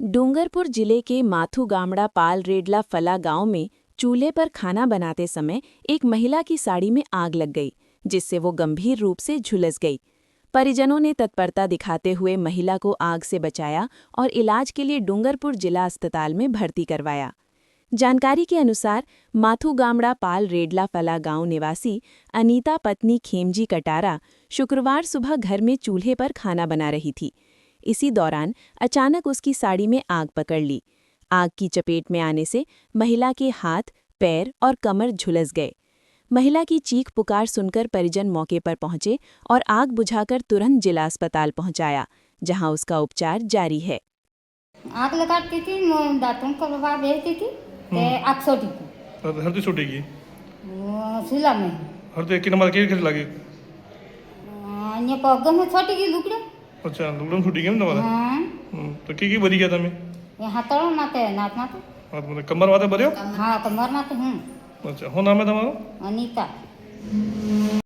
डूंगरपुर जिले के माथू गामड़ा पाल रेडला फला गांव में चूल्हे पर खाना बनाते समय एक महिला की साड़ी में आग लग गई, जिससे वो गंभीर रूप से झुलस गई। परिजनों ने तत्परता दिखाते हुए महिला को आग से बचाया और इलाज के लिए डूंगरपुर जिला अस्पताल में भर्ती करवाया। जानकारी के अनुसार माथू गामड़ा पाल रेडला फला गांव निवासी अनीता पत्नी खेमजी कटारा शुक्रवार सुबह घर में चूल्हे पर खाना बना रही थी। इसी दौरान अचानक उसकी साड़ी में आग पकड़ ली। आग की चपेट में आने से महिला के हाथ, पैर और कमर झुलस गए। महिला की चीख पुकार सुनकर परिजन मौके पर पहुंचे और आग बुझाकर तुरंत जिला अस्पताल पहुंचाया, जहां उसका उपचार जारी है। आग लगाती थी, दांतों का प्रभाव भेजती थी ते आग छोटी थी हरदी छूटेगी सिला में हरदी कि नंबर के लगे अन्य पग में छोटी की लुकड़े। अच्छा लुगड़म छूटी गई તમારે તો की ભરી ગયા તમે ये हाथों माते नाथ माते હા મને કમર માથે ભર્યો हाँ कमर माते हूँ अच्छा हो नाम है તમારો अनीता।